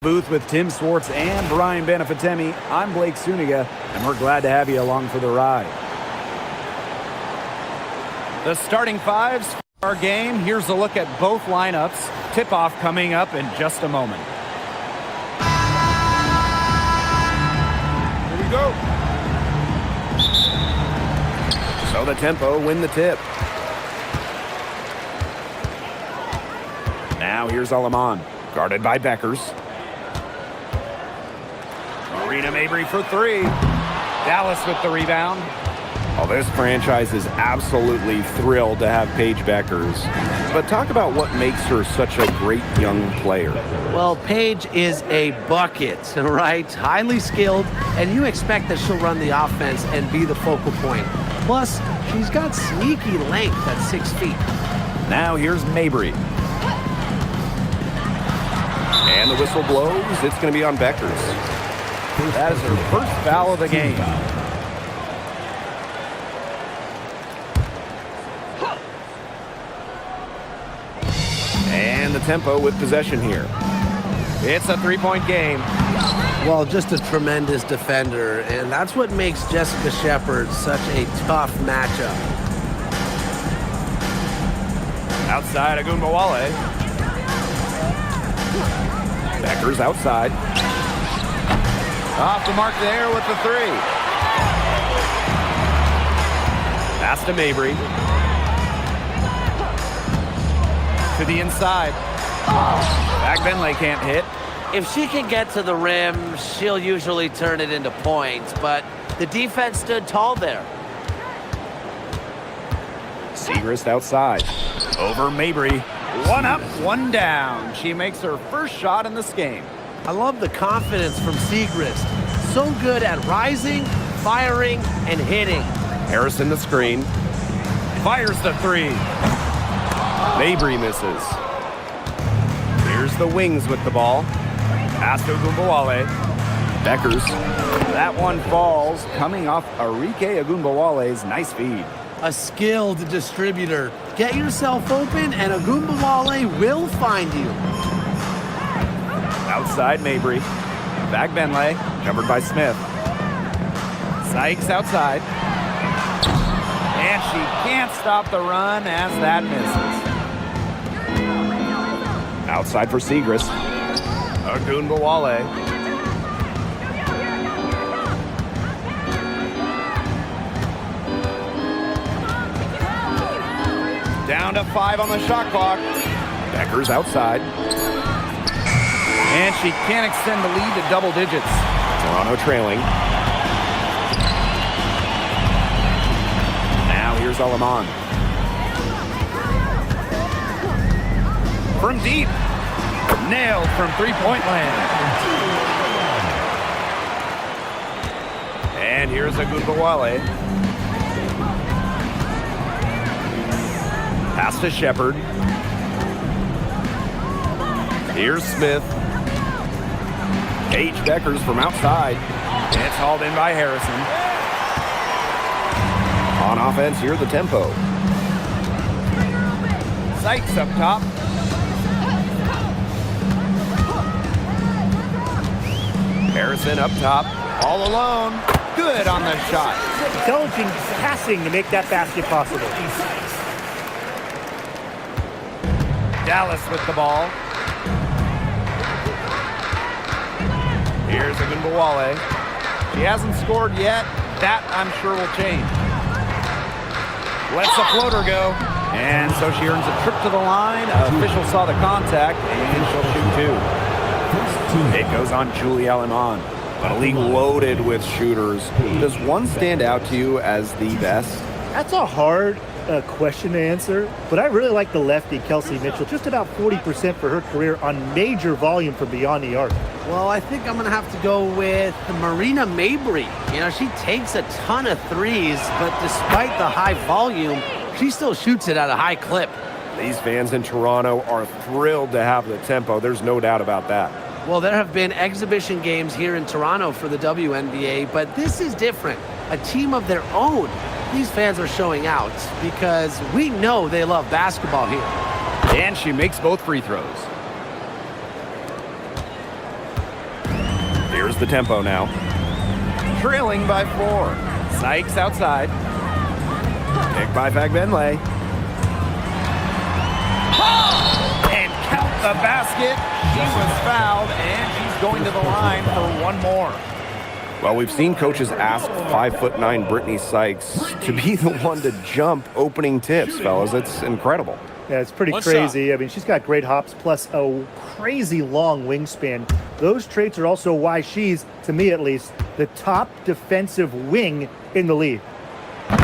Booth with Tim Swartz and Brian Benefatemi. I'm Blake Suniga, and we're glad to have you along for the ride. The starting fives for our game. Here's a look at both lineups. Tip-off coming up in just a moment. Here we go. So the Tempo win the tip. Now here's Aleman, guarded by Beckers. Marina Mabry for three. Dallas with the rebound. Well, this franchise is absolutely thrilled to have Paige Beckers. But talk about what makes her such a great young player. Well, Paige is a bucket, right? Highly skilled, and you expect that she'll run the offense and be the focal point. Plus, she's got sneaky length at 6 feet. Now here's Mabry. And the whistle blows. It's going to be on Beckers. That is her first foul of the game. And the Tempo with possession here. It's a three-point game. Well, just a tremendous defender, and that's what makes Jessica Shepard such a tough matchup. Outside Agunbowale. Beckers outside. Off the mark there with the three. Pass to Mabry. To the inside. Benley can't hit. If she can get to the rim, she'll usually turn it into points, but the defense stood tall there. Segrist outside. Over Mabry. One up, one down. She makes her first shot in this game. I love the confidence from Segrist. So good at rising, firing, and hitting. Harrison the screen. Fires the three. Mabry misses. Here's the Wings with the ball. Pass to Agunbowale. Beckers. That one falls, coming off Arike Agunbowale's nice feed. A skilled distributor. Get yourself open, and Agunbowale will find you. Outside Mabry. Back Benley, covered by Smith. Sykes outside. And she can't stop the run as that misses. Outside for Segrist. Agunbowale. Down to 5 on the shot clock. Beckers outside. And she can't extend the lead to double digits. Toronto trailing. Now here's Aleman. From deep. Nailed from three-point land. And here's Agunbowale. Pass to Shepard. Here's Smith. Paige Beckers from outside. It's hauled in by Harrison. On offense, here the Tempo. Sykes up top. Harrison up top. All alone. Good on the shot. Intelligent passing to make that basket possible. Dallas with the ball. Here's Agunbowale. She hasn't scored yet. That, I'm sure, will change. Lets the floater go. And so she earns a trip to the line. Official saw the contact, and she'll shoot two. It goes on Julie Aleman. But a league loaded with shooters. Does one stand out to you as the best? That's a hard question to answer, but I really like the lefty, Kelsey Mitchell. Just about 40% for her career on major volume from beyond the arc. Well, I think I'm going to have to go with Marina Mabry. You know, she takes a ton of threes, but despite the high volume, she still shoots it at a high clip. These fans in Toronto are thrilled to have the Tempo. There's no doubt about that. Well, there have been exhibition games here in Toronto for the WNBA, but this is different. A team of their own. These fans are showing out because we know they love basketball here. And she makes both free throws. the tempo now. Trailing by 4. Sykes outside. Pick by Fagbenle. And count the basket. She was fouled, and she's going to the line for one more. Well, we've seen coaches ask 5'9" Brittany Sykes to be the one to jump opening tips, fellas. It's incredible. Yeah, it's pretty crazy. I mean, she's got great hops plus a crazy long wingspan. Those traits are also why she's, to me at least, the top defensive wing in the league.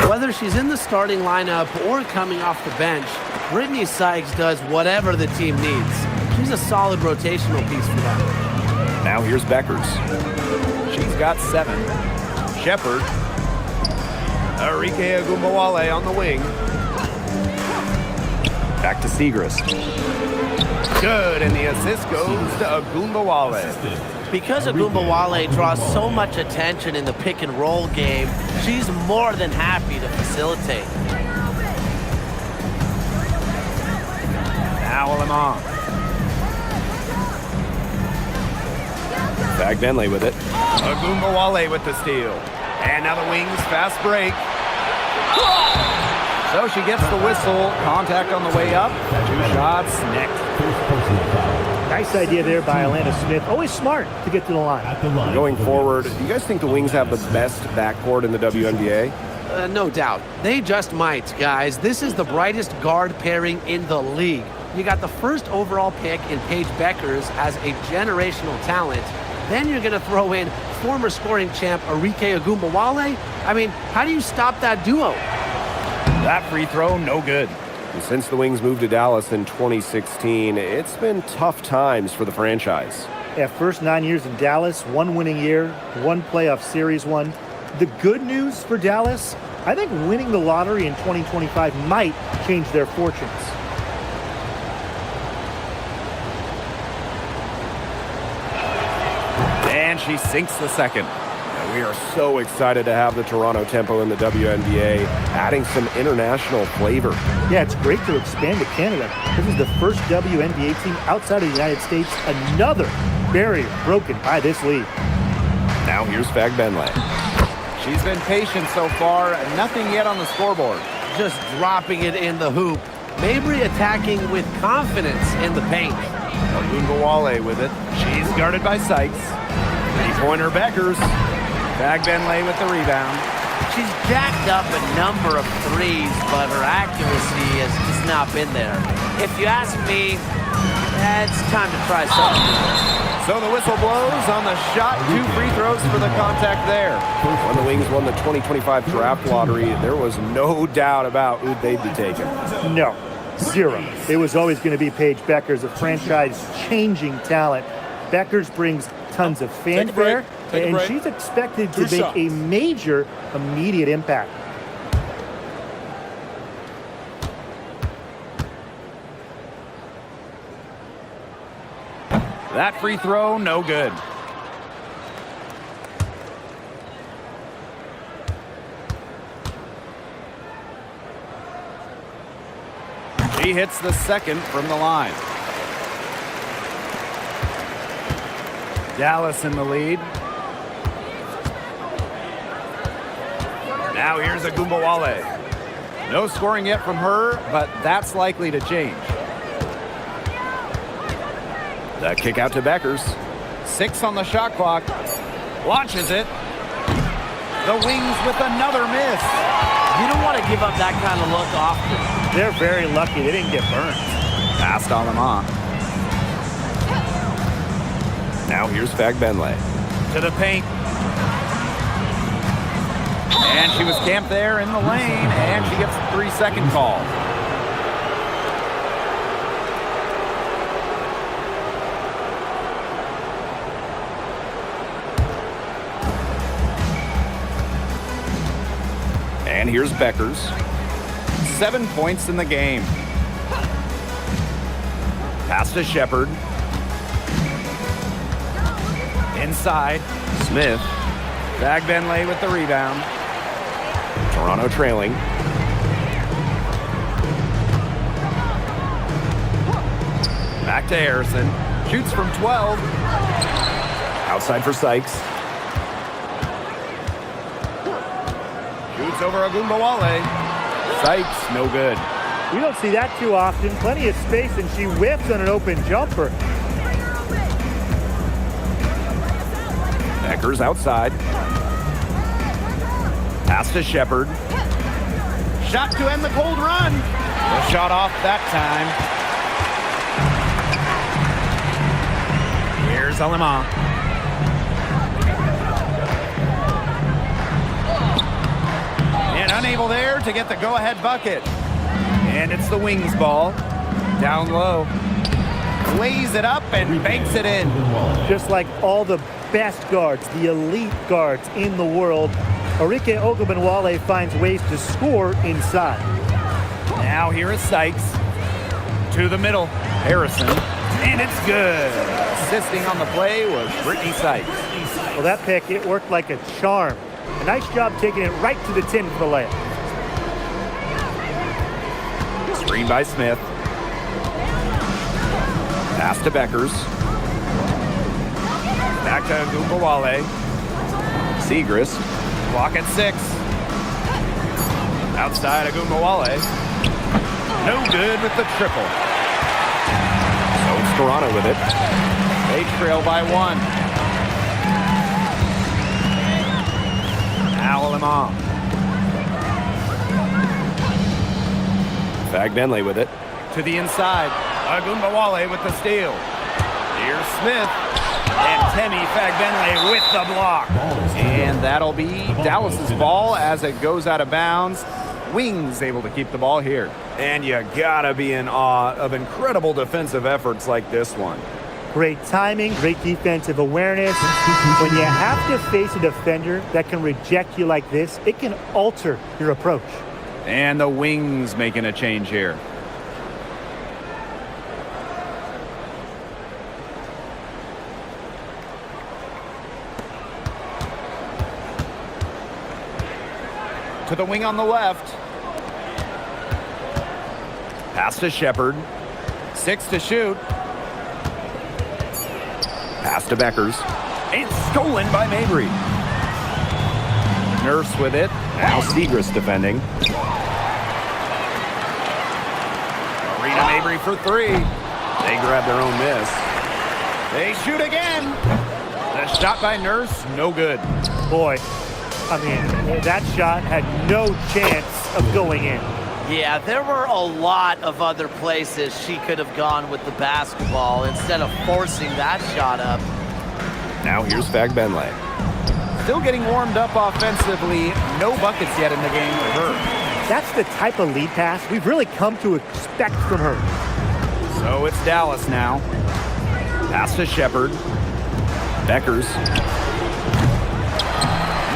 Whether she's in the starting lineup or coming off the bench, Brittany Sykes does whatever the team needs. She's a solid rotational piece for them. Now here's Beckers. She's got 7. Shepard. Arike Agumbawale on the wing. Back to Segrist. Good, and the assist goes to Agumbawale. Because Agumbawale draws so much attention in the pick and roll game, she's more than happy to facilitate. Now Lamont. Fagbenle with it. Agumbawale with the steal. And now the wings, fast break. So she gets the whistle. Contact on the way up. 2 shots next. Nice idea there by Alana Smith. Always smart to get to the line. Going forward, do you guys think the Wings have the best backcourt in the WNBA? No doubt. They just might, guys. This is the brightest guard pairing in the league. You got the first overall pick in Paige Beckers as a generational talent. Then you're going to throw in former scoring champ Arike Agumbawale. I mean, how do you stop that duo? That free throw, no good. And since the Wings moved to Dallas in 2016, it's been tough times for the franchise. Yeah, first 9 years in Dallas, 1 winning year, 1 playoff series won. The good news for Dallas, I think winning the lottery in 2025 might change their fortunes. And she sinks the second. And we are so excited to have the Toronto Tempo in the WNBA, adding some international flavor. Yeah, it's great to expand to Canada. This is the first WNBA team outside of the United States. Another barrier broken by this league. Now here's Fagbenle. She's been patient so far, nothing yet on the scoreboard. Just dropping it in the hoop. Mabry attacking with confidence in the paint. Agumbawale with it. She's guarded by Sykes. Three-pointer Beckers. Fagbenle with the rebound. She's jacked up a number of threes, but her accuracy has just not been there. If you ask me, it's time to try something. So the whistle blows on the shot. 2 free throws for the contact there. When the Wings won the 2025 draft lottery, there was no doubt about who they'd be taking. No, 0. It was always going to be Paige Beckers, a franchise-changing talent. Beckers brings tons of fanfare, and she's expected to make a major immediate impact. That free throw, no good. She hits the second from the line. Dallas in the lead. Now here's Agumbawale. No scoring yet from her, but that's likely to change. The kick out to Beckers. 6 on the shot clock. Launches it. The Wings with another miss. You don't want to give up that kind of look often. They're very lucky they didn't get burned. Passed on them on. Now here's Fagbenle. To the paint. And she was camped there in the lane, and she gets the 3-second call. And here's Beckers. 7 points in the game. Pass to Shepard. Inside. Smith. Fagbenle with the rebound. Toronto trailing. Back to Harrison. Shoots from 12. Outside for Sykes. Shoots over Agumbawale. Sykes, no good. We don't see that too often. Plenty of space, and she whiffs on an open jumper. Becker's outside. Pass to Shepard. Shot to end the cold run. The shot off that time. Here's Alema. And unable there to get the go-ahead bucket. And it's the Wings ball. Down low. Lays it up and banks it in. Just like all the best guards, the elite guards in the world, Arike Ogunbowale finds ways to score inside. Now here is Sykes. To the middle. Harrison. And it's good. Assisting on the play was Brittany Sykes. Well, that pick, it worked like a charm. A nice job taking it right to the tin for the layup. Screen by Smith. Pass to Beckers. Back to Agumbawale. Segrist. Clock at 6. Outside Agumbawale. No good with the triple. So it's Toronto with it. They trail by 1. Now Alema. Fagbenle with it. To the inside. Agumbawale with the steal. Here's Smith. And Temi Fagbenle with the block. And that'll be Dallas's ball as it goes out of bounds. Wings able to keep the ball here. And you gotta be in awe of incredible defensive efforts like this one. Great timing, great defensive awareness. When you have to face a defender that can reject you like this, it can alter your approach. And the Wings making a change here. To the wing on the left. Pass to Shepard. 6 to shoot. Pass to Beckers. It's stolen by Mabry. Nurse with it. Now Segrist defending. Rita Mabry for 3. They grab their own miss. They shoot again. The shot by Nurse, no good. Boy, I mean, that shot had no chance of going in. Yeah, there were a lot of other places she could have gone with the basketball instead of forcing that shot up. Now here's Fagbenle. Still getting warmed up offensively. No buckets yet in the game for her. That's the type of lead pass we've really come to expect from her. So it's Dallas now. Pass to Shepard. Beckers.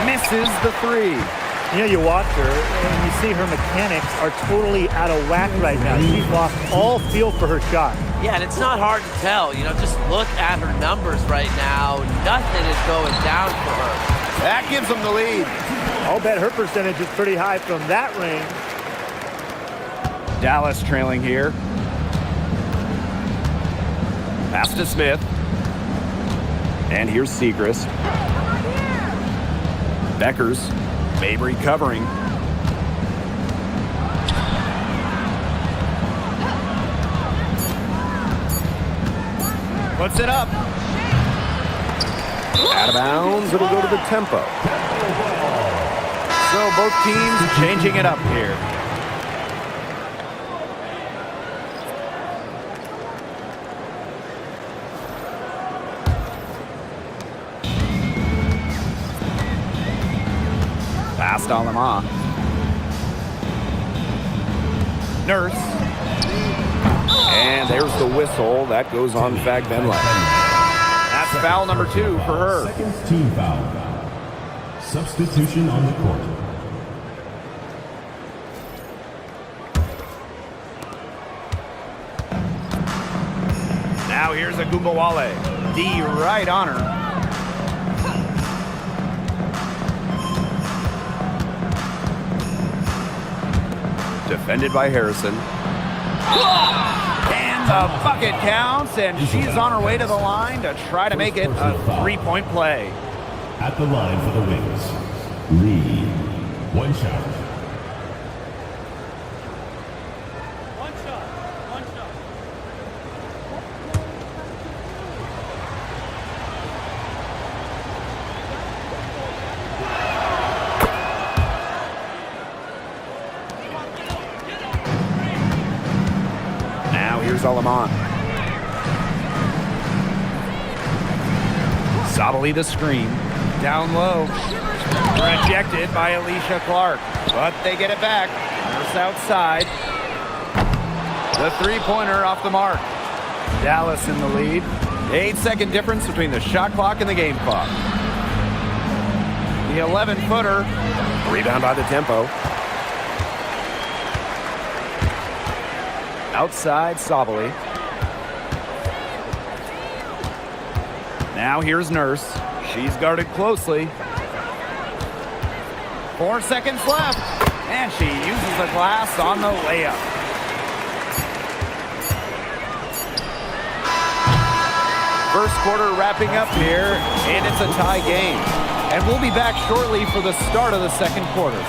Misses the 3. You know, you watch her and you see her mechanics are totally out of whack right now. She's lost all feel for her shot. Yeah, and it's not hard to tell. You know, just look at her numbers right now. Nothing is going down for her. That gives them the lead. I'll bet her percentage is pretty high from that range. Dallas trailing here. Pass to Smith. And here's Segrist. Beckers. Mabry covering. Puts it up. Out of bounds, it'll go to the tempo. So both teams changing it up here. Pass to Alema. Nurse. And there's the whistle. That goes on Fagbenle. That's foul number 2 for her. Second team foul. Substitution on the court. Now here's Agumbawale. D right on her. Defended by Harrison. And The bucket counts, and she's on her way to the line to try to make it a 3-point play. At the line for the Wings, Lee. One shot. Here's Alaman. Sabali the screen. Down low. Rejected by Alicia Clark. But they get it back. Nurse outside. The three-pointer off the mark. Dallas in the lead. 8-second difference between the shot clock and the game clock. The 11-footer. Rebound by the tempo. Outside, Sabali. Now here's Nurse. She's guarded closely. 4 seconds left. And she uses the glass on the layup. First quarter wrapping up here, and it's a tie game. And we'll be back shortly for the start of the second quarter.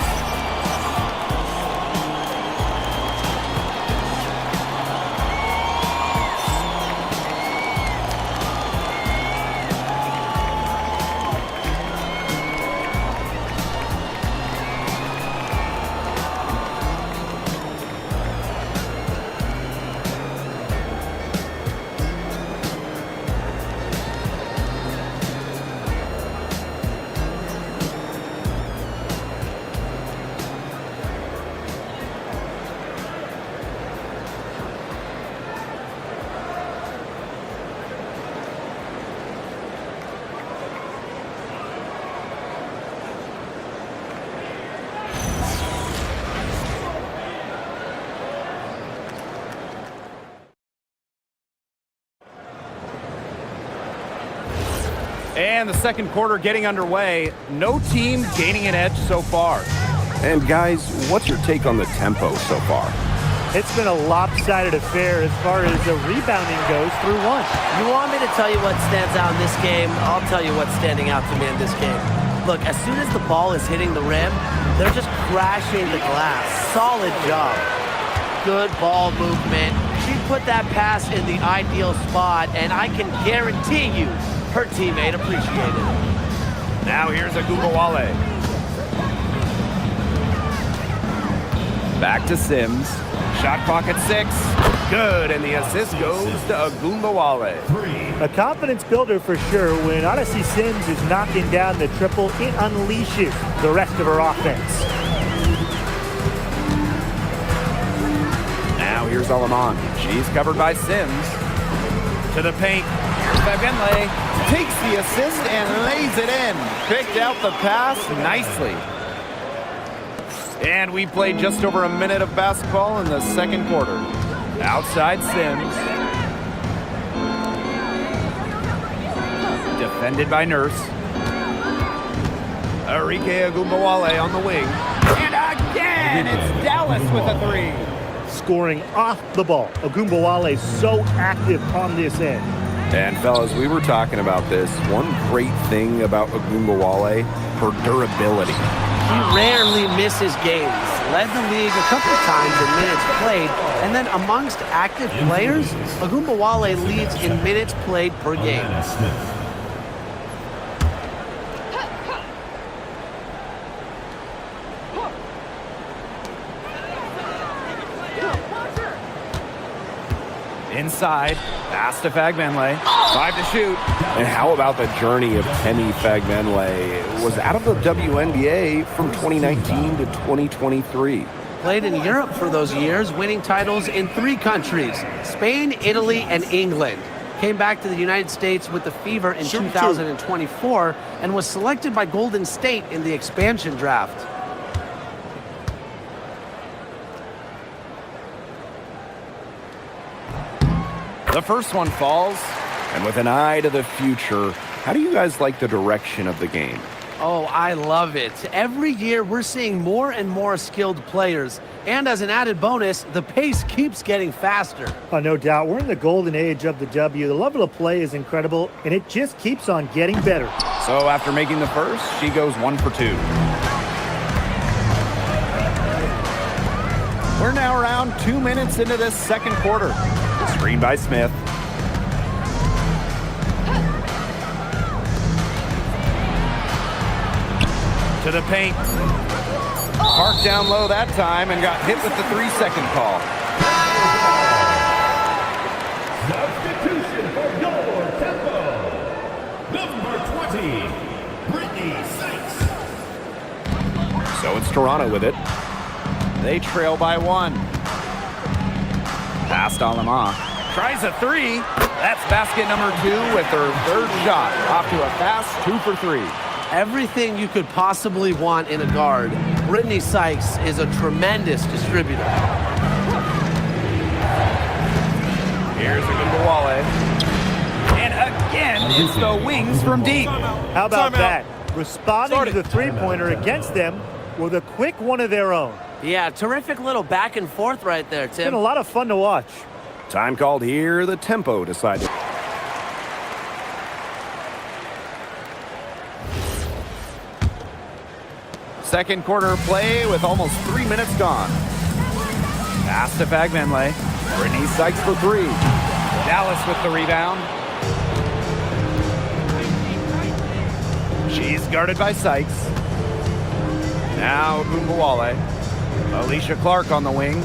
And the second quarter getting underway. No team gaining an edge so far. And guys, what's your take on the tempo so far? It's been a lopsided affair as far as the rebounding goes through one. You want me to tell you what stands out in this game? I'll tell you what's standing out to me in this game. Look, as soon as the ball is hitting the rim, they're just crashing the glass. Solid job. Good ball movement. She put that pass in the ideal spot, and I can guarantee you her teammate appreciated it. Now here's Agumbawale. Back to Sims. Shot clock at 6. Good, and the assist goes to Agumbawale. A confidence builder for sure. When Odyssey Sims is knocking down the triple, it unleashes the rest of her offense. Now here's Alaman. She's covered by Sims. To the paint. Here's Fagenle. Takes the assist and lays it in. Picked out the pass nicely. And we played just over a minute of basketball in the second quarter. Outside Sims. Defended by Nurse. Arike Agumbawale on the wing. And again, it's Dallas with a 3. Scoring off the ball. Agumbawale so active on this end. And fellas, we were talking about this. One great thing about Agumbawale, her durability. He rarely misses games. Led the league a couple of times in minutes played, and then amongst active players, Agumbawale leads in minutes played per game. Inside, pass to Fagbenle. 5 to shoot. And how about the journey of Penny Fagbenle? Was out of the WNBA from 2019 to 2023. Played in Europe for those years, winning titles in 3 countries, Spain, Italy, and England. Came back to the United States with the Fever in 2024 and was selected by Golden State in the expansion draft. The first one falls, and with an eye to the future, how do you guys like the direction of the game? Oh, I love it. Every year we're seeing more and more skilled players. And as an added bonus, the pace keeps getting faster. Oh, no doubt. We're in the golden age of the W. The level of play is incredible, and it just keeps on getting better. So after making the first, she goes 1 for 2. We're now around 2 minutes into this second quarter. Screen by Smith. To the paint. Parked down low that time and got hit with the 3-second call. Substitution for your tempo. Number 20, Brittany Sykes. So it's Toronto with it. They trail by 1. Pass to Alema. Tries a 3. That's basket number 2 with her third shot. Off to a fast 2 for 3. Everything you could possibly want in a guard. Brittany Sykes is a tremendous distributor. Here's Agumbawale. And again, it's the wings from deep. How about that? Responding to the three-pointer against them with a quick one of their own. Yeah, terrific little back and forth right there, It's been Tim. a lot of fun to watch. Time called here. The tempo decided. Second quarter play with almost 3 minutes gone. Pass to Fagbenle. Brittany Sykes for 3. Dallas with the rebound. She's guarded by Sykes. Now Agumbawale. Alicia Clark on the wing.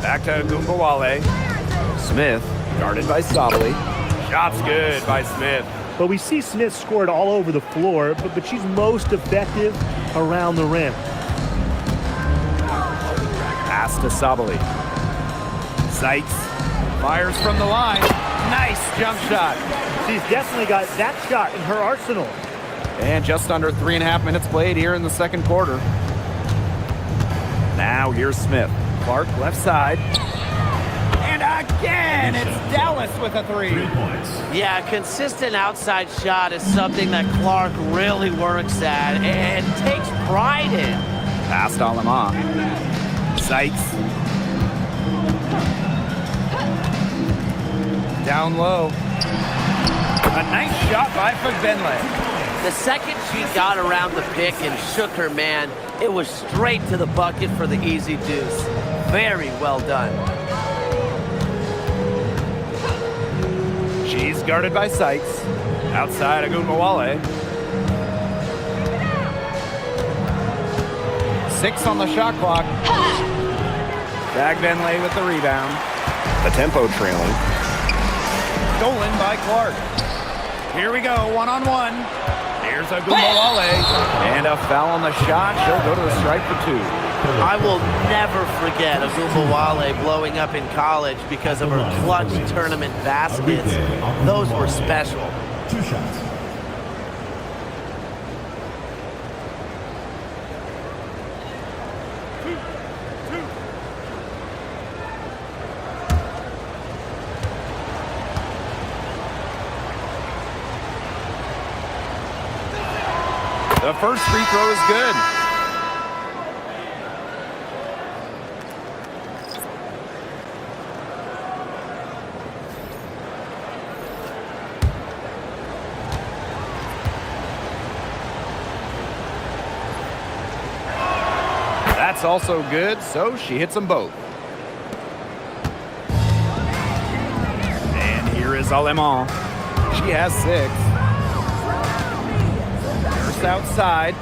Back to Agumbawale. Smith guarded by Sabali. Shot's good by Smith. But we see Smith scored all over the floor, but she's most effective around the rim. Pass to Sabali. Sykes fires from the line. Nice jump shot. She's definitely got that shot in her arsenal. And just under 3.5 minutes played here in the second quarter. Now here's Smith. Clark left side. And again, it's Dallas with a 3. 3 points. Yeah, a consistent outside shot is something that Clark really works at and takes pride in. Pass to Alema. Sykes. Down low. A nice shot by Fagbenle. The second she got around the pick and shook her man, it was straight to the bucket for the easy deuce. Very well done. She's guarded by Sykes. Outside Agumbawale. 6 on the shot clock. Fagbenle with the rebound. The tempo trailing. Stolen by Clark. Here we go, 1-on-1. Here's Agumbawale. And a foul on the shot. She'll go to the strike for 2. I will never forget Agumbawale blowing up in college because of her clutch tournament baskets. Those were special. 2 shots. The first free throw is good. That's also good, so she hits them both. And here is Alema. She has 6. Outside.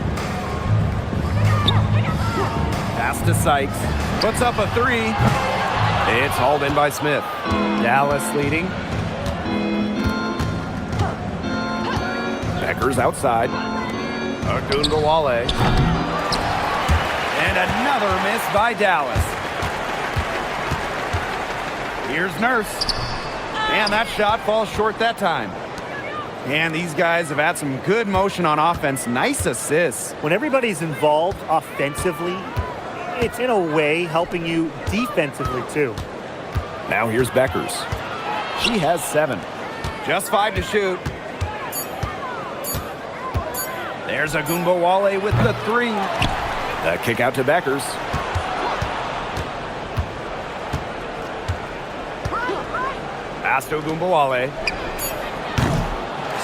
Pass to Sykes. Puts up a 3. It's hauled in by Smith. Dallas leading. Becker's outside. Agumbawale. And another miss by Dallas. Here's Nurse. And that shot falls short that time. And these guys have had some good motion on offense. Nice assists. When everybody's involved offensively, it's in a way helping you defensively too. Now here's Beckers. She has 7. Just 5 to shoot. There's Agumbawale with the 3. The kick out to Beckers. Pass to Agumbawale.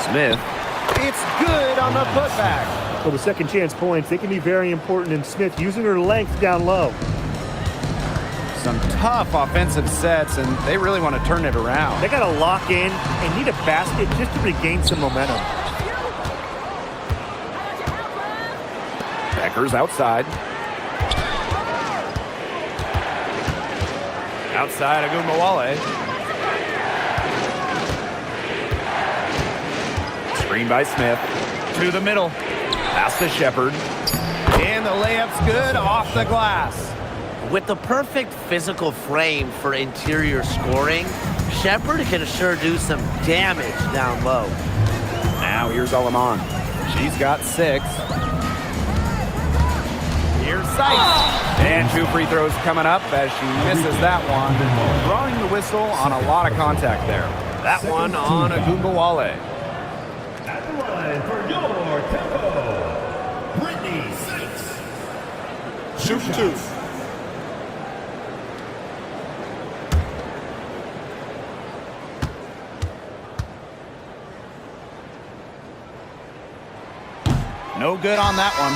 Smith. It's good on the putback. Well, the second chance points, they can be very important in Smith using her length down low. Some tough offensive sets, and they really want to turn it around. They got to lock in and need a basket just to regain some momentum. Beckers outside. Outside Agumbawale. Screen by Smith. To the middle. Pass to Shepard. And the layup's good off the glass. With the perfect physical frame for interior scoring, Shepard can sure do some damage down low. Now here's Aleman. She's got 6. Here's Sykes. And 2 free throws coming up as she misses that one. Drawing the whistle on a lot of contact there. That one on Agumbawale. At the line for your tempo, Brittany Sykes. Shoot 2. No good on that one.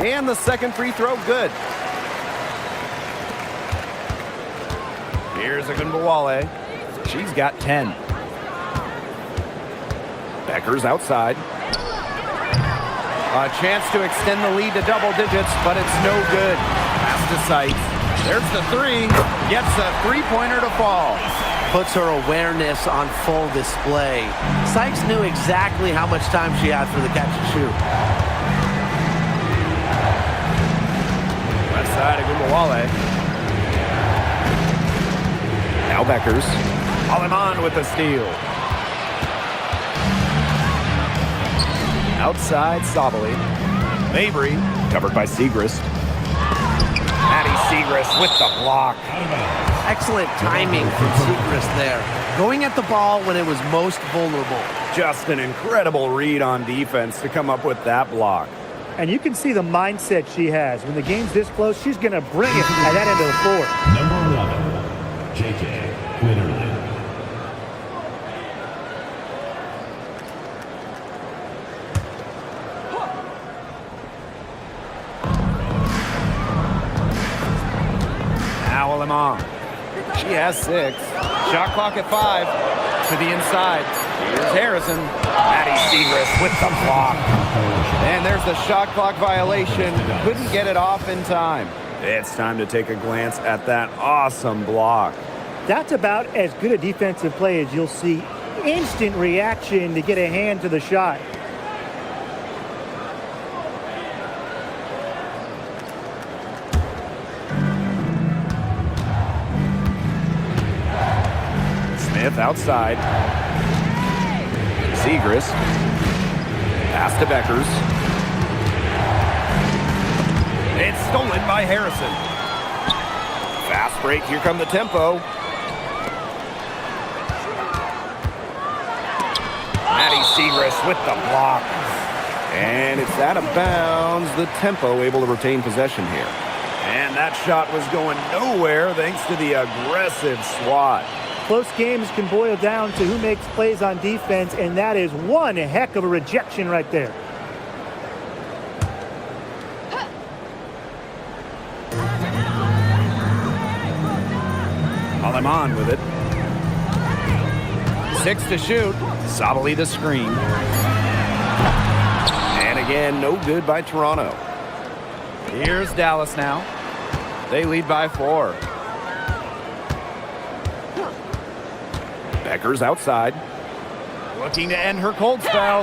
And the second free throw, good. Here's Agumbawale. She's got 10. Beckers outside. A chance to extend the lead to double digits, but it's no good. Pass to Sykes. There's the 3. Gets a three-pointer to fall. Puts her awareness on full display. Sykes knew exactly how much time she had for the catch and shoot. Left side, Agumbawale. Now Beckers. Aleman with the steal. Outside, Sabali. Mabry, covered by Siegrist. Maddie Siegrist with the block. Excellent timing from Siegrist there. Going at the ball when it was most vulnerable. Just an incredible read on defense to come up with that block. And you can see the mindset she has. When the game's this close, she's going to bring it at that end of the floor. Number 11, JJ Quinterly. Now Aleman. She has 6. Shot clock at 5. To the inside. Here's Harrison. Maddie Siegrist with the block. And there's the shot clock violation. Couldn't get it off in time. It's time to take a glance at that awesome block. That's about as good a defensive play as you'll see. Instant reaction to get a hand to the shot. Smith outside. Siegrist. Pass to Beckers. It's stolen by Harrison. Fast break. Here come the tempo. Maddie Siegrist with the block. And it's out of bounds. The tempo able to retain possession here. And that shot was going nowhere thanks to the aggressive swat. Close games can boil down to who makes plays on defense, and that is one heck of a rejection right there. Aleman with it. 6 to shoot. Sabali the screen. And again, no good by Toronto. Here's Dallas now. They lead by 4. Beckers outside. Looking to end her cold spell.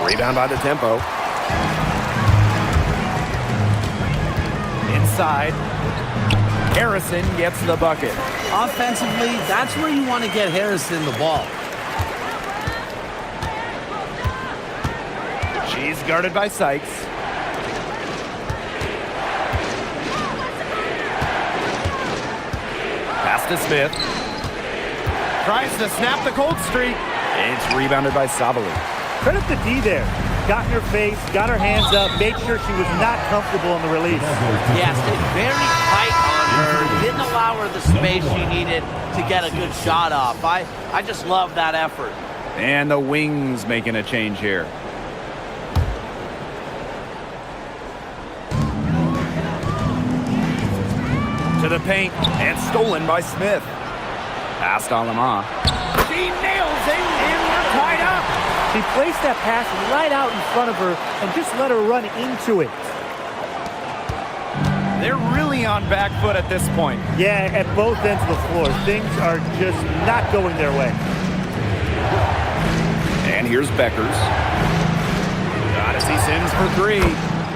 Rebound by the tempo. Inside. Harrison gets the bucket. Offensively, that's where you want to get Harrison the ball. She's guarded by Sykes. Pass to Smith. Tries to snap the cold streak. It's rebounded by Sabali. Credit the D there. Got in her face, got her hands up, made sure she was not comfortable in the release. Yeah, stayed very tight on her. Didn't allow her the space she needed to get a good shot off. I just love that effort. And the Wings making a change here. To the paint, and stolen by Smith. Past Alama. She nails it, and we're tied up. She placed that pass right out in front of her and just let her run into it. They're really on back foot at this point. Yeah, at both ends of the floor. Things are just not going their way. And here's Beckers. Gotta see Sims for three.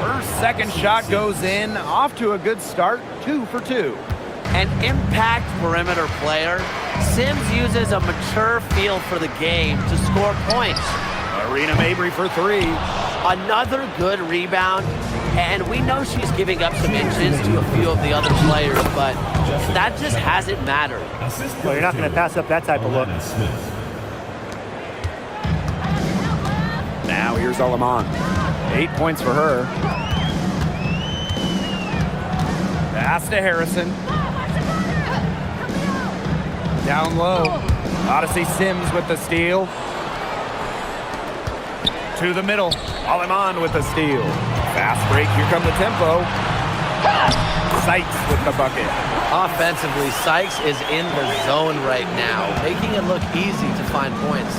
Her second shot goes in. Off to a good start. 2 for 2. An impact perimeter player. Sims uses a mature feel for the game to score points. Arena Mabry for three. Another good rebound. And we know she's giving up some inches to a few of the other players, but that just hasn't mattered. Well, you're not going to pass up that type of look. Now here's Alaman. 8 points for her. Pass to Harrison. Down low. Odyssey Sims with the steal. To the middle. Alaman with the steal. Fast break. Here come the tempo. Sykes with the bucket. Offensively, Sykes is in the zone right now, making it look easy to find points.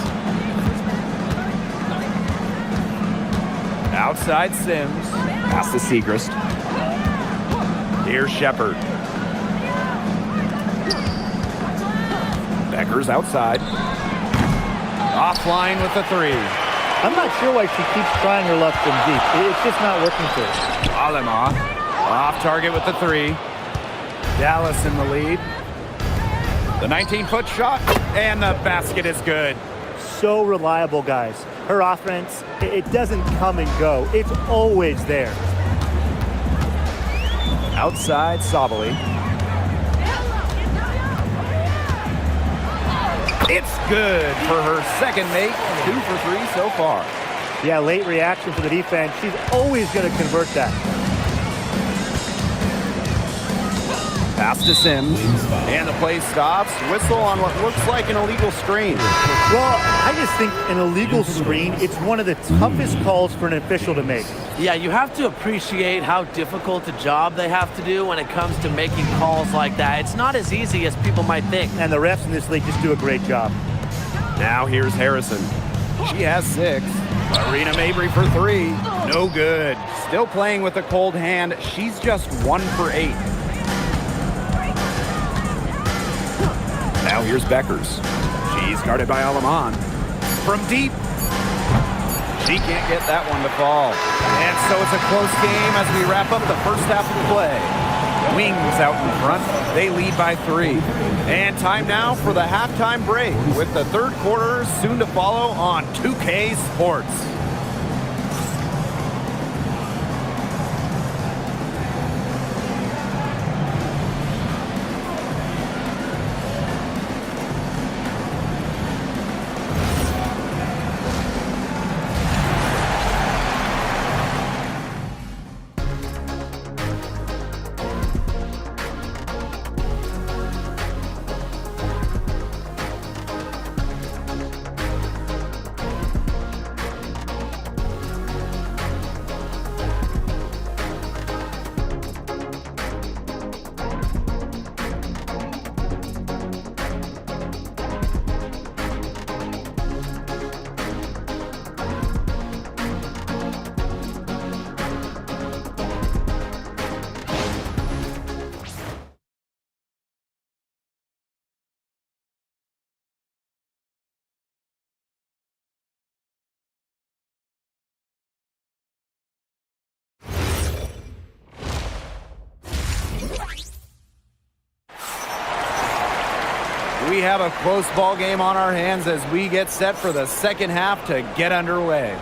Outside Sims. Pass to Segrist. Here's Shepard. Becker's outside. Offline with the three. I'm not sure why she keeps trying her luck from deep. It's just not working for her. Alema off target with the three. Dallas in the lead. The 19-foot shot, and the basket is good. So reliable, guys. Her offense, it doesn't come and go. It's always there. Outside Sabali. It's good for her second make. 2 for 3 so far. Yeah, late reaction for the defense. She's always going to convert that. Pass to Sims, and the play stops. Whistle on what looks like an illegal screen. Well, I just think an illegal screen, it's one of the toughest calls for an official to make. Yeah, you have to appreciate how difficult a job they have to do when it comes to making calls like that. It's not as easy as people might think. And the refs in this league just do a great job. Now here's Harrison. She has 6. Arena Mabry for 3. No good. Still playing with a cold hand. She's just 1 for 8. Now here's Beckers. She's guarded by Alaman. From deep. She can't get that one to fall. And so it's a close game as we wrap up the first half of play. Wings out in front. They lead by 3. And time now for the halftime break with the third quarter soon to follow on 2K Sports. We have a close ball game on our hands as we get set for the second half to get underway.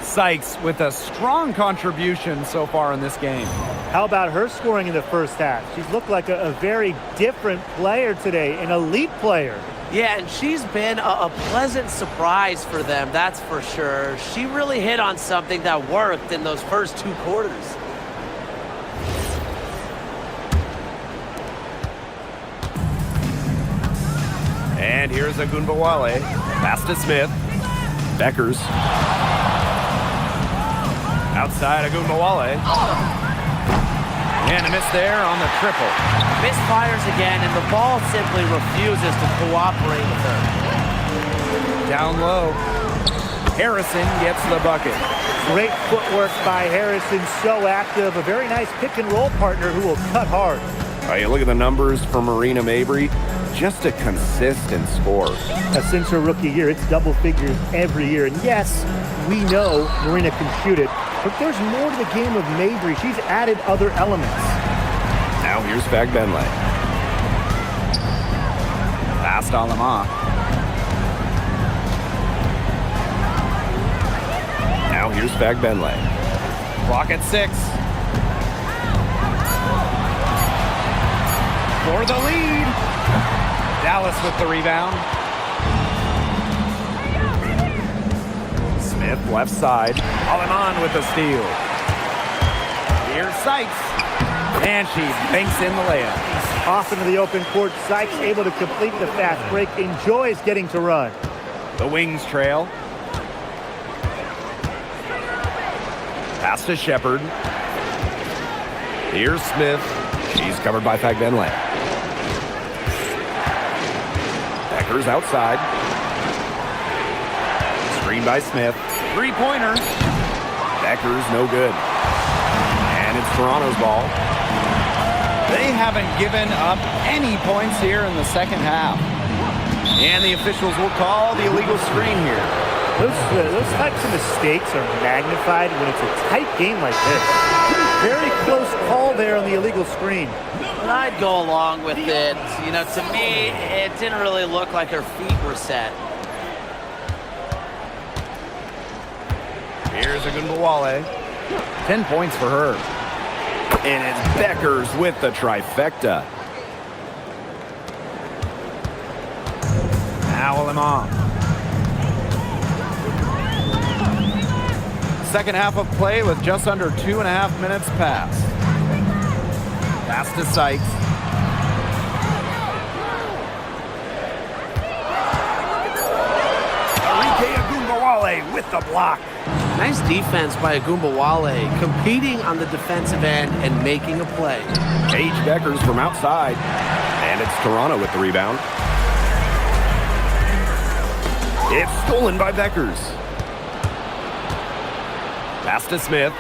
Sykes with a strong contribution so far in this game. How about her scoring in the first half? She's looked like a very different player today, an elite player. Yeah, and she's been a pleasant surprise for them, that's for sure. She really hit on something that worked in those first 2 quarters. And here's Agunbowale. Pass to Smith. Beckers. Outside Agunbowale. And a miss there on the triple. Misfires again, and the ball simply refuses to cooperate with her. Down low. Harrison gets the bucket. Great footwork by Harrison, so active. A very nice pick and roll partner who will cut hard. Oh, you look at the numbers for Marina Mabry. Just a consistent score. Since her rookie year, it's double figures every year. And yes, we know Marina can shoot it, but there's more to the game of Mabry. She's added other elements. Now here's Fagbenle. Past Alama. Now here's Fagbenle. Clock at 6. For the lead. Dallas with the rebound. Smith left side. Aleman with the steal. Here's Sykes. And she banks in the layup. Off into the open court. Sykes able to complete the fast break. Enjoys getting to run. The Wings trail. Pass to Shepard. Here's Smith. She's covered by Fagbenle. Beckers outside. Screen by Smith. Three-pointer. Beckers no good. And it's Toronto's ball. They haven't given up any points here in the second half. And the officials will call the illegal screen here. Those types of mistakes are magnified when it's a tight game like this. Very close call there on the illegal screen. But I'd go along with it. You know, to me, it didn't really look like her feet were set. Here's Agunbowale. 10 points for her. And it's Beckers with the trifecta. Now Aleman. Second half of play with just under 2.5 minutes passed. Pass to Sykes. Enrique Agunbowale with the block. Nice defense by Agunbowale, competing on the defensive end and making a play. Paige Beckers from outside. And it's Toronto with the rebound. It's stolen by Beckers. Pass to Smith.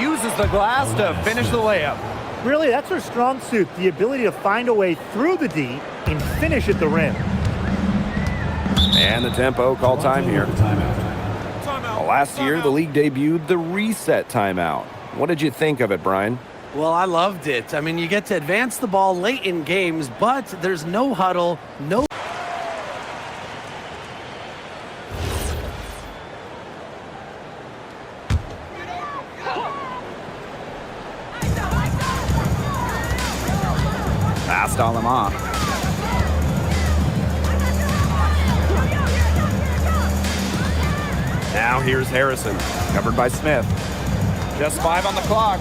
Uses the glass to finish the layup. Really, that's her strong suit, the ability to find a way through the D and finish at the rim. And the tempo call time here. Last year, the league debuted the reset timeout. What did you think of it, Brian? Well, I loved it. I mean, you get to advance the ball late in games, but there's no huddle, no... Past Alama. Now here's Harrison, covered by Smith. Just 5 on the clock.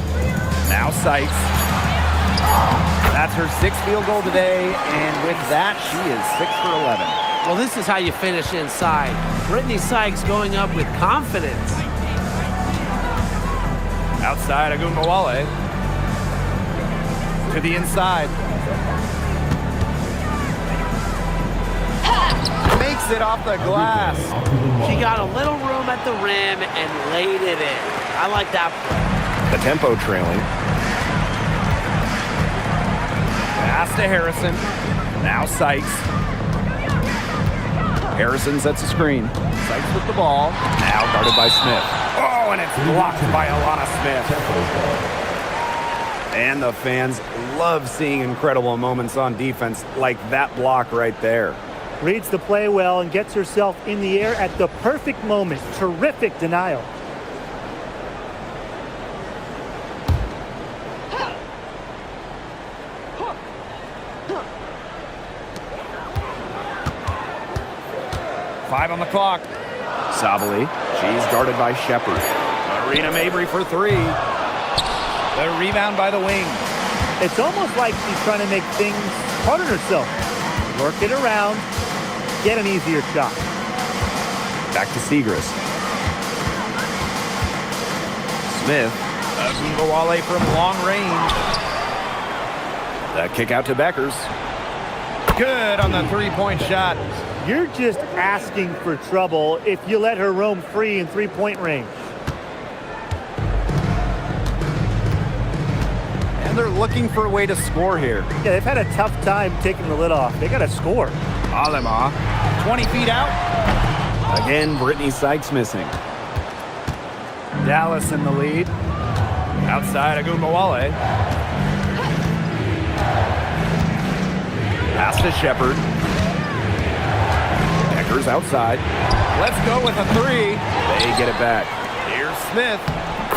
Now Sykes. That's her 6th field goal today, and with that, she is 6 for 11. Well, this is how you finish inside. Brittany Sykes going up with confidence. Outside Agunbowale. To the inside. Makes it off the glass. She got a little room at the rim and laid it in. I like that play. The tempo trailing. Pass to Harrison. Now Sykes. Harrison sets a screen. Sykes with the ball. Now guarded by Smith. Oh, and it's blocked by Alana Smith. And the fans love seeing incredible moments on defense like that block right there. Reads the play well and gets herself in the air at the perfect moment. Terrific denial. Five on the clock. Sabali. She's guarded by Shepard. Marina Mabry for three. The rebound by the wing. It's almost like she's trying to make things hard on herself. Work it around. Get an easier shot. Back to Segrist. Smith. Agumbawale from long range. The kick out to Beckers. Good on the three-point shot. You're just asking for trouble if you let her roam free in three-point range. And they're looking for a way to score here. Yeah, they've had a tough time taking the lid off. They got to score. Alema, 20 feet out. Again, Brittany Sykes missing. Dallas in the lead. Outside Agumbawale. Pass to Shepard. Beckers outside. Let's go with a three. They get it back. Here's Smith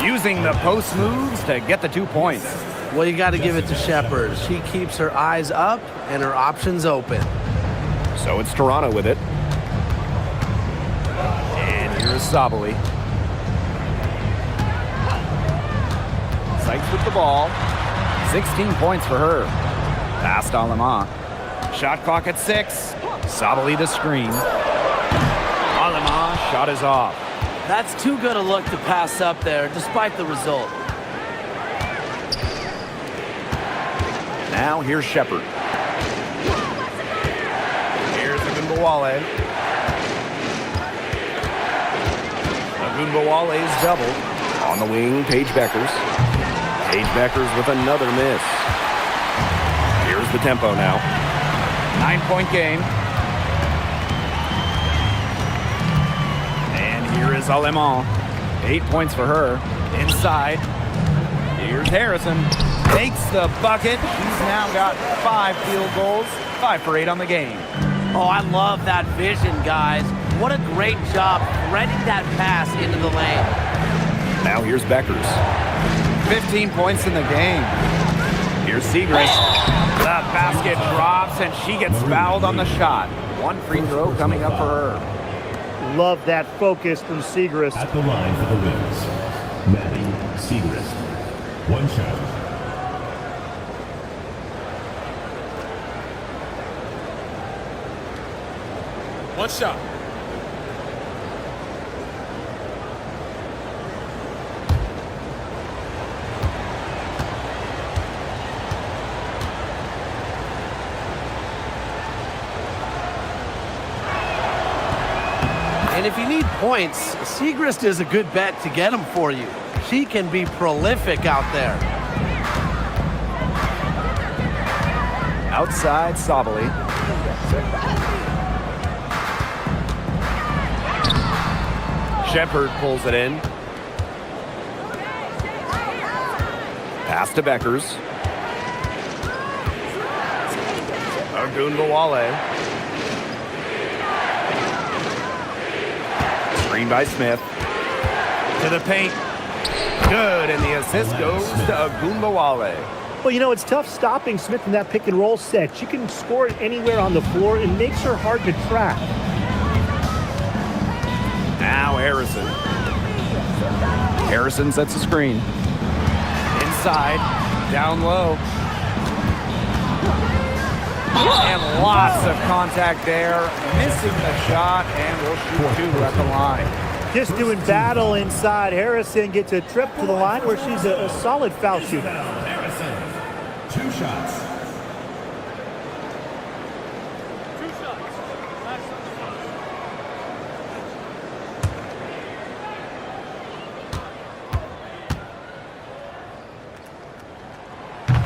using the post moves to get the 2 points. Well, you got to give it to Shepard. She keeps her eyes up and her options open. So it's Toronto with it. And here's Sabali. Sykes with the ball. 16 points for her. Past Alema. Shot clock at 6. Sabali the screen. Alema, shot is off. That's too good a look to pass up there, despite the result. Now here's Shepard. Here's Agumbawale. Agumbawale's double. On the wing, Paige Beckers. Paige Beckers with another miss. Here's the tempo now. 9-point game. And here is Alema. 8 points for her. Inside. Here's Harrison. Makes the bucket. She's now got 5 field goals. 5 for 8 on the game. Oh, I love that vision, guys. What a great job threading that pass into the lane. Now here's Beckers. 15 points in the game. Here's Segrist. The basket drops and she gets fouled on the shot. 1 free throw coming up for her. Love that focus from Segrist. At the line for the wins, Maddie Segrist. 1 shot. One shot. And if you need points, Segrist is a good bet to get them for you. She can be prolific out there. Outside Sabali. Shepard pulls it in. Pass to Beckers. Agumbawale. Screen by Smith. To the paint. Good, and the assist goes to Agumbawale. Well, you know, it's tough stopping Smith in that pick and roll set. She can score it anywhere on the floor. It makes her hard to track. Now Harrison. Harrison sets a screen. Inside, down low. And lots of contact there. Missing the shot, and will shoot 2 at the line. Just doing battle inside. Harrison gets a trip to the line where she's a solid foul shooter. Harrison, 2 shots.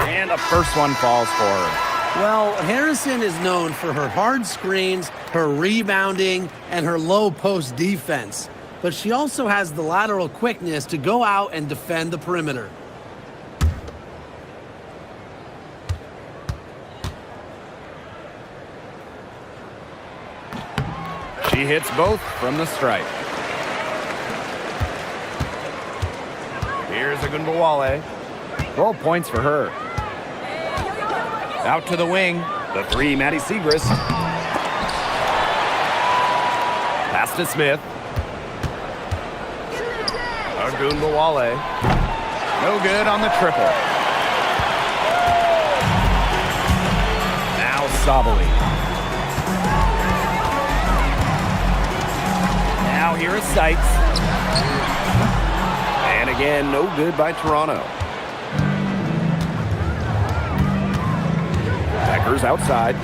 And the first one falls for her. Well, Harrison is known for her hard screens, her rebounding, and her low post defense. But she also has the lateral quickness to go out and defend the perimeter. She hits both from the stripe. Here's Ogunbowale. 12 points for her. Out to the wing. The three, Maddie Segrist. Pass to Smith. Ogunbowale. No good on the triple. Now Sabali. Now here is Sykes. And again, no good by Toronto. Beckers outside.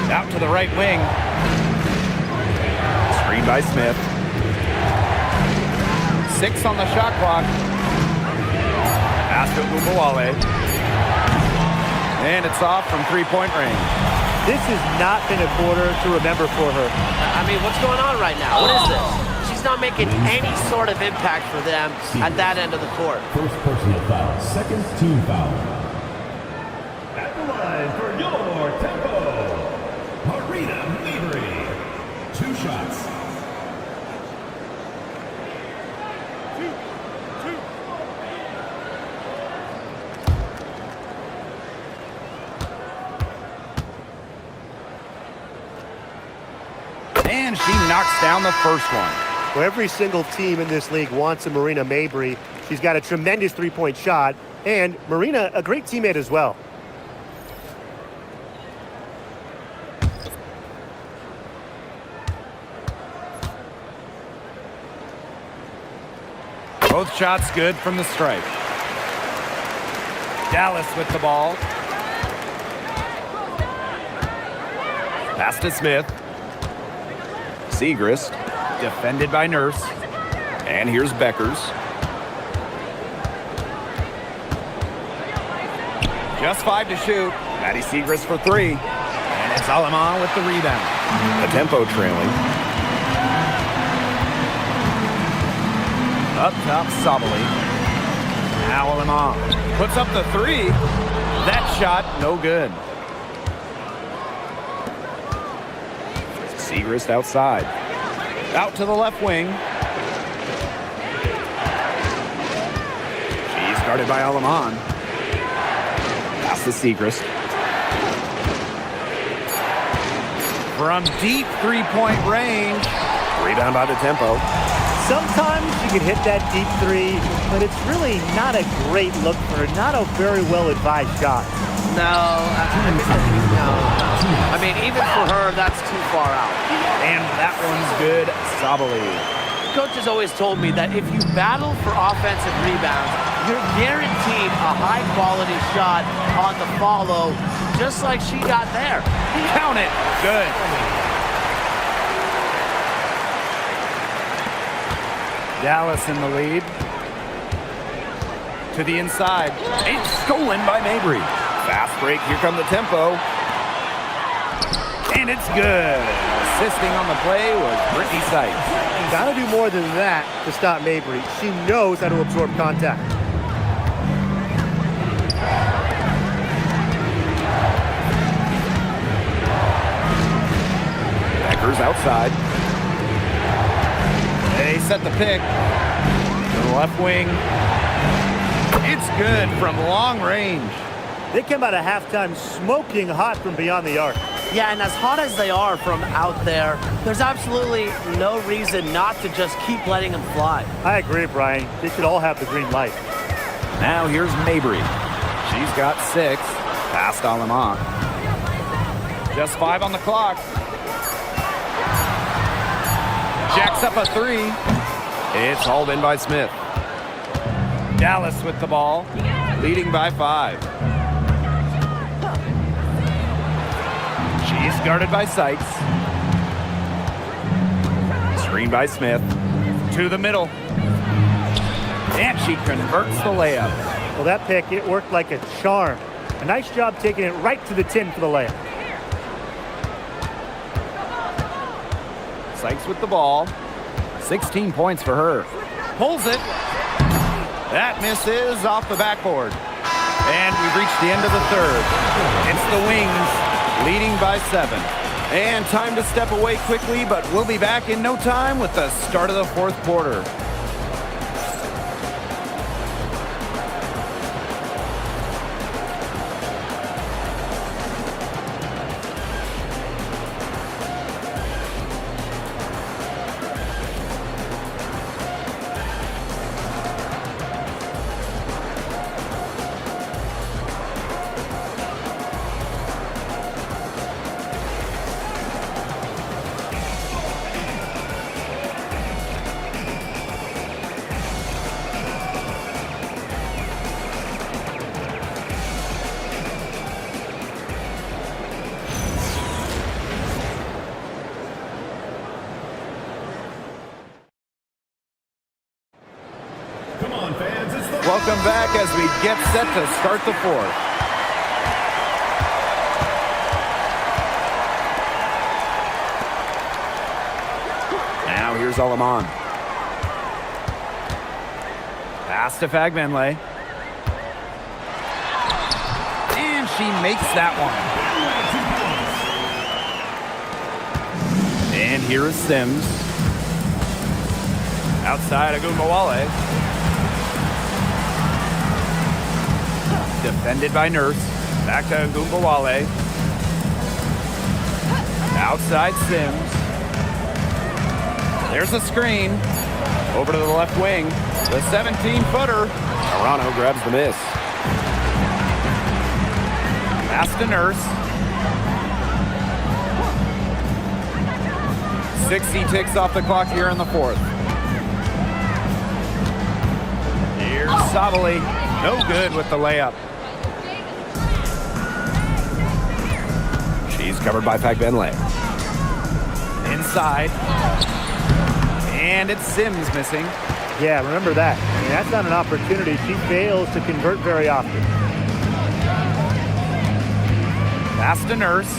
Out to the right wing. Screen by Smith. 6 on the shot clock. Pass to Ogunbowale. And it's off from three-point range. This has not been a quarter to remember for her. I mean, what's going on right now? What is this? She's not making any sort of impact for them at that end of the court. First personal foul, second team foul. At the line for your tempo, Marina Mabry. 2 shots. And she knocks down the first one. Well, every single team in this league wants a Marina Mabry. She's got a tremendous three-point shot, and Marina, a great teammate as well. Both shots good from the stripe. Dallas with the ball. Pass to Smith. Segrist, defended by Nurse. And here's Beckers. Just 5 to shoot. Maddie Segrist for 3. And it's Aleman with the rebound. The tempo trailing. Up top, Sabali. Now Aleman puts up the 3. That shot, no good. Segrist outside. Out to the left wing. She's guarded by Aleman. Pass to Segrist. From deep three-point range. Rebound by the tempo. Sometimes you can hit that deep 3, but it's really not a great look for her. Not a very well-advised shot. No. I mean, even for her, that's too far out. And that one's good. Sabali. Coach has always told me that if you battle for offensive rebounds, you're guaranteed a high-quality shot on the follow, just like she got there. Count it. Good. Dallas in the lead. To the inside. It's stolen by Mabry. Fast break. Here come the tempo. And it's good. Assisting on the play was Brittany Sykes. Got to do more than that to stop Mabry. She knows how to absorb contact. Beckers outside. They set the pick. To the left wing. It's good from long range. They came out of halftime smoking hot from beyond the arc. Yeah, and as hot as they are from out there, there's absolutely no reason not to just keep letting them fly. I agree, Brian. They should all have the green light. Now here's Mabry. She's got 6. Past Aleman. Just 5 on the clock. Jacks up a 3. It's hauled in by Smith. Dallas with the ball, leading by 5. She's guarded by Sykes. Screen by Smith. To the middle. And she converts the layup. Well, that pick, it worked like a charm. A nice job taking it right to the tin for the layup. Sykes with the ball. 16 points for her. Pulls it. That misses off the backboard. And we've reached the end of the third. It's the Wings leading by 7. And time to step away quickly, but we'll be back in no time with the start of the fourth quarter. Come on, fans. It's the Welcome back as we get set to start the fourth. Now here's Alaman. Pass to Fagbenle. And she makes that one. And here is Sims. Outside Agumbawale. Defended by Nurse. Back to Agumbawale. Outside Sims. There's a screen. Over to the left wing. The 17-footer. Arano grabs the miss. Pass to Nurse. 60 ticks off the clock here in the fourth. Here's Savali. No good with the layup. She's covered by Fagbenle. Inside. And it's Sims missing. Yeah, remember that. I mean, that's not an opportunity. She fails to convert very often. Pass to Nurse.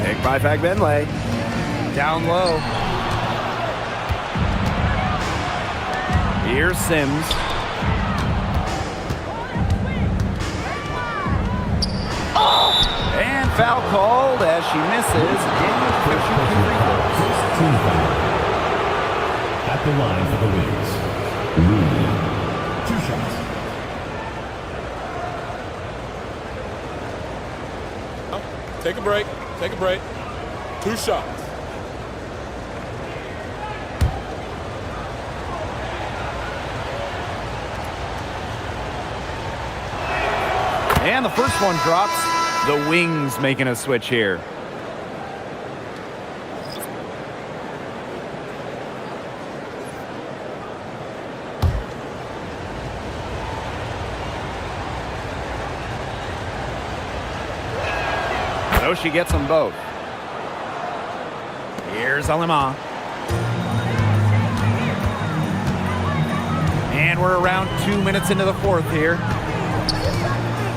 Picked by Fagbenle. Down low. Here's Sims. And foul called as she misses. first team foul. At the line for the Wings. Rooney. 2 shots. Take a break. Take a break. 2 shots. And the first one drops. The Wings making a switch here. So she gets them both. Here's Alima. And we're around 2 minutes into the fourth here.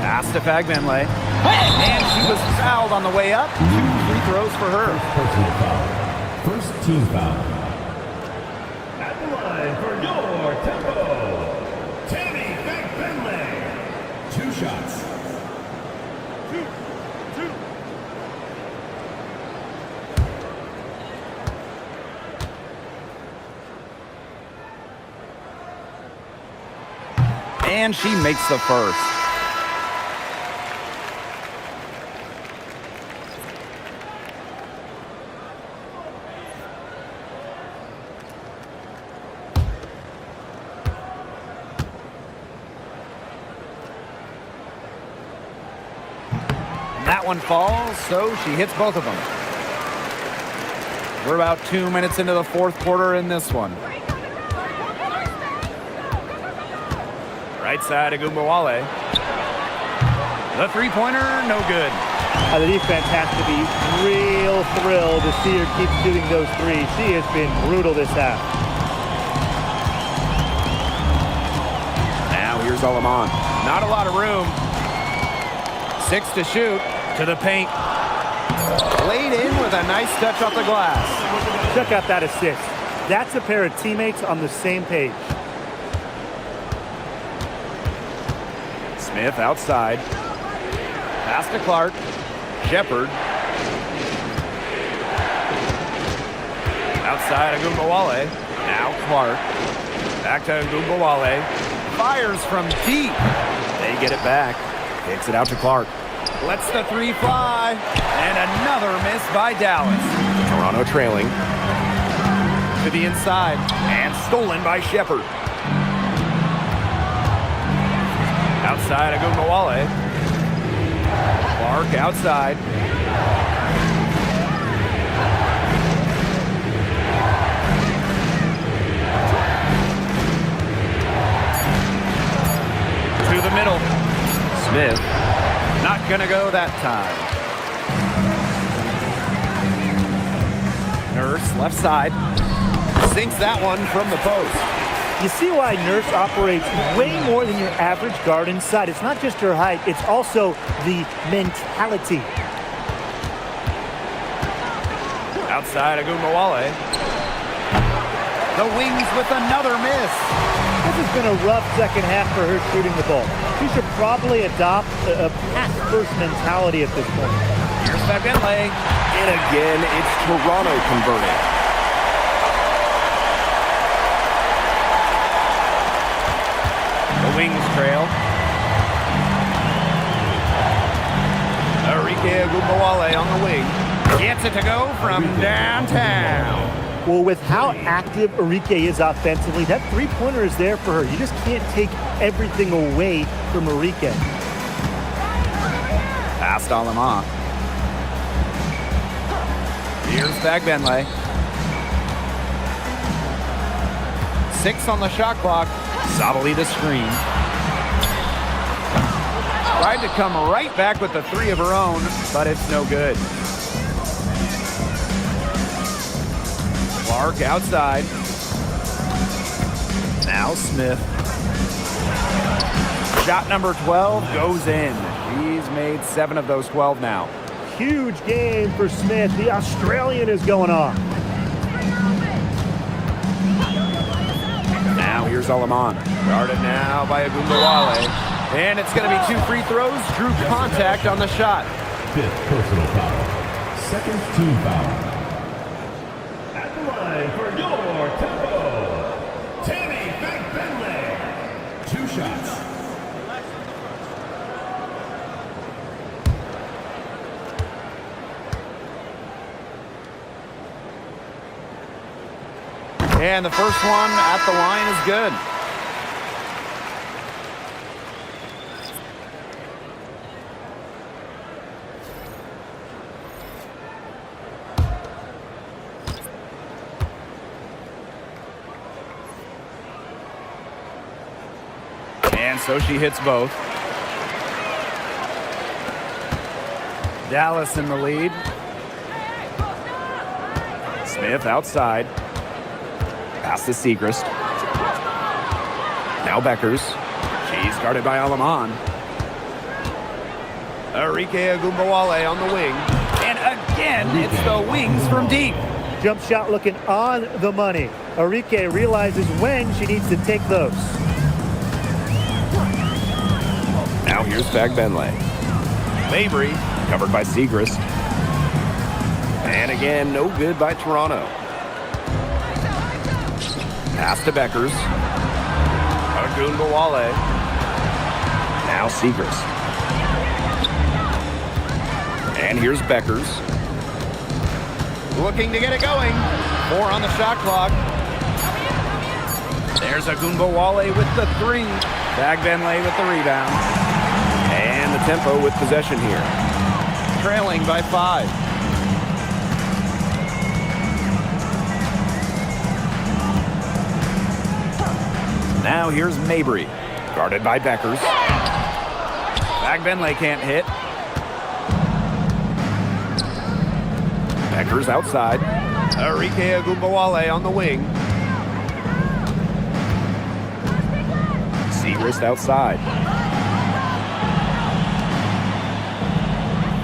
Pass to Fagbenle. And she was fouled on the way up. 2 free throws for her. Personal foul. First team foul. At the line for your tempo. Tammy Fagbenle. 2 shots. And she makes the first. That one falls, so she hits both of them. We're about 2 minutes into the fourth quarter in this one. Right side of Agumbawale. The three-pointer, no good. The defense has to be real thrilled to see her keep shooting those threes. She has been brutal this half. Now here's Alaman. Not a lot of room. 6 to shoot. To the paint. Laid in with a nice touch off the glass. Check out that assist. That's a pair of teammates on the same page. Smith outside. Pass to Clark. Shepard. Outside Agumbawale. Now Clark. Back to Agumbawale. Fires from deep. They get it back. Kicks it out to Clark. Lets the three fly. And another miss by Dallas. Toronto trailing. To the inside. And stolen by Shepard. Outside Agumbawale. Clark outside. To the middle. Smith. Not gonna go that time. Nurse left side. Sinks that one from the post. You see why Nurse operates way more than your average guard inside. It's not just her height, it's also the mentality. Outside Agumbawale. The wings with another miss. This has been a rough second half for her shooting the ball. She should probably adopt a pass-first mentality at this point. Here's Bentley. And again, it's Toronto converting. The wings trail. Enrique Agumbawale on the wing. Gets it to go from downtown. Well, with how active Enrique is offensively, that three-pointer is there for her. You just can't take everything away from Enrique. Past Alama. Here's Bentley. 6 on the shot clock. Zabalita screen. Tried to come right back with the three of her own, but it's no good. Clark outside. Now Smith. Shot number 12 goes in. She's made 7 of those 12 now. Huge game for Smith. The Australian is going off. Now here's Alaman. Guarded now by Agumbawale. And it's going to be 2 free throws. Drew contact on the shot. 5th personal foul. 2nd team foul. At the line for your tempo, Tammy Bentley. 2 shots. And the first one at the line is good. And so she hits both. Dallas in the lead. Smith outside. Pass to Segrist. Now Beckers. She's guarded by Alaman. Enrique Agumbawale on the wing. And again, it's the wings from deep. Jump shot looking on the money. Enrique realizes when she needs to take those. Now here's Bentley. Mabry covered by Segrist. And again, no good by Toronto. Pass to Beckers. Agumbawale. Now Segrist. And here's Beckers. Looking to get it going. 4 on the shot clock. There's Agumbawale with the 3. Bentley with the rebound. And the tempo with possession here. Trailing by 5. Now here's Mabry, guarded by Beckers. Bentley can't hit. Beckers outside. Enrique Agumbawale on the wing. Segrist outside.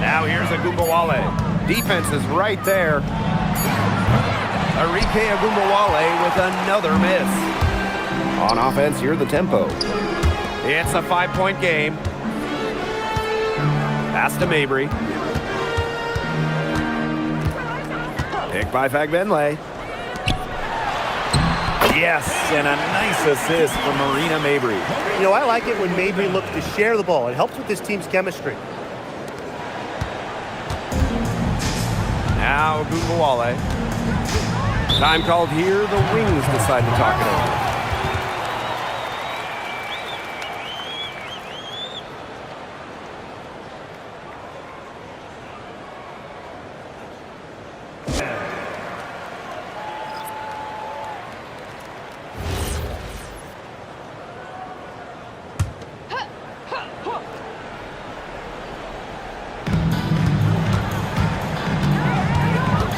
Now here's Agumbawale. Defense is right there. Enrique Agumbawale with another miss. On offense, here the tempo. It's a 5-point game. Pass to Mabry. Picked by Fagbenle. Yes, and a nice assist from Marina Mabry. You know, I like it when Mabry looks to share the ball. It helps with this team's chemistry. Now Ogunbowale. Time called here. The Wings decide to talk it over.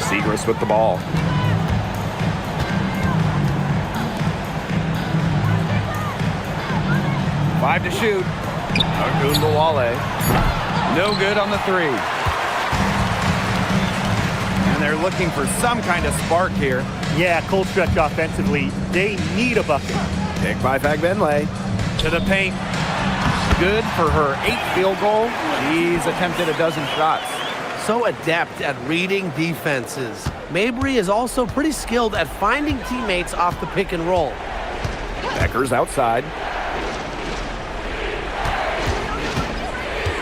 Segrist with the ball. Five to shoot. Ogunbowale. No good on the three. And they're looking for some kind of spark here. Yeah, cold stretch offensively. They need a bucket. Picked by Fagbenle. To the paint. Good for her 8th field goal. She's attempted a dozen shots. So adept at reading defenses. Mabry is also pretty skilled at finding teammates off the pick and roll. Becker's outside.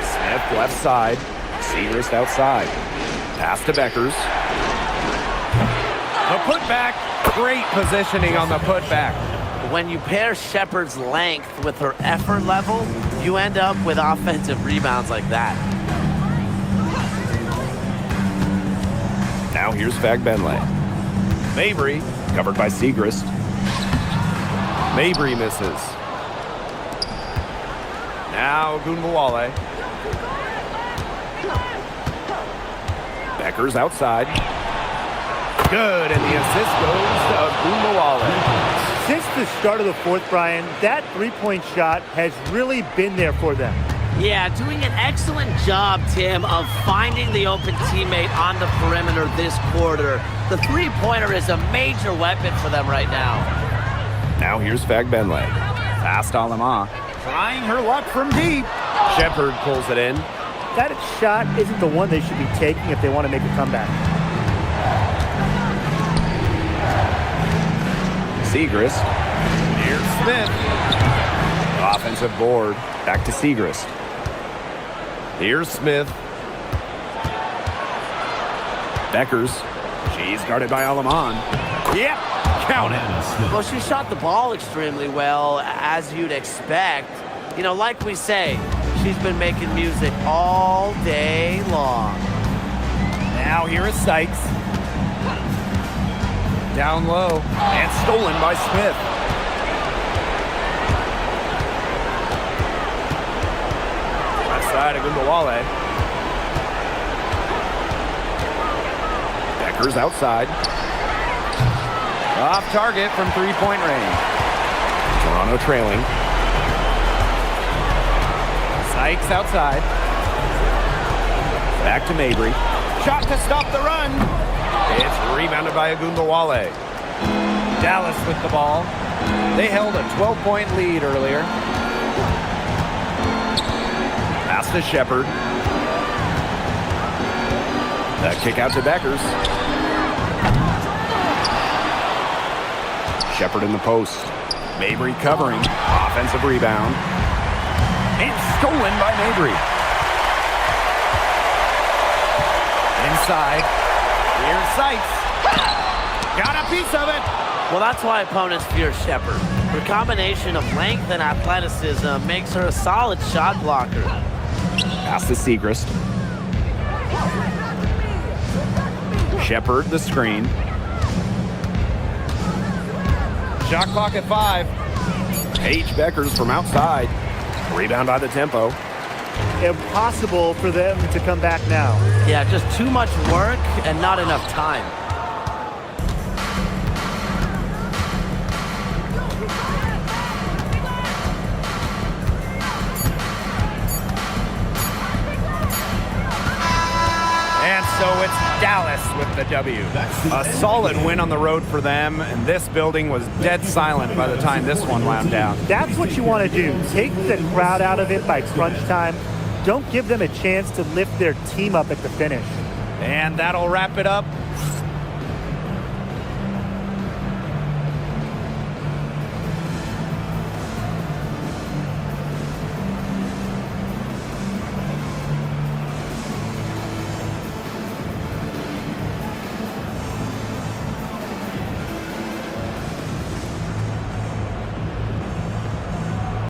Smith left side. Segrist outside. Pass to Beckers. The putback. Great positioning on the putback. When you pair Shepard's length with her effort level, you end up with offensive rebounds like that. Now here's Fagbenle. Mabry, covered by Segrist. Mabry misses. Now Ogunbowale. Becker's outside. Good, and the assist goes to Ogunbowale. Since the start of the fourth, Brian, that three-point shot has really been there for them. Yeah, doing an excellent job, Tim, of finding the open teammate on the perimeter this quarter. The three-pointer is a major weapon for them right now. Now here's Fagbenle. Fast Alama. Trying her luck from deep. Shepard pulls it in. That shot isn't the one they should be taking if they want to make a comeback. Segrist. Here's Smith. Offensive board. Back to Segrist. Here's Smith. Beckers. She's guarded by Alaman. Yep, count it. Well, she shot the ball extremely well, as you'd expect. You know, like we say, she's been making music all day long. Now here is Sykes. Down low and stolen by Smith. Left side of Ogunbowale. Becker's outside. Off target from three-point range. Toronto trailing. Sykes outside. Back to Mabry. Shot to stop the run. It's rebounded by Ogunbowale. Dallas with the ball. They held a 12-point lead earlier. Pass to Shepard. The kick out to Beckers. Shepard in the post. Mabry covering. Offensive rebound. It's stolen by Mabry. Inside. Here's Sykes. Got a piece of it. Well, that's why opponents fear Shepard. Her combination of length and athleticism makes her a solid shot blocker. Pass to Segrist. Shepard the screen. Shot clock at 5. Paige Beckers from outside. Rebound by the tempo. Impossible for them to come back now. Yeah, just too much work and not enough time. And so it's Dallas with the W. A solid win on the road for them, and this building was dead silent by the time this one wound down. That's what you want to do. Take the crowd out of it by crunch time. Don't give them a chance to lift their team up at the finish. And that'll wrap it up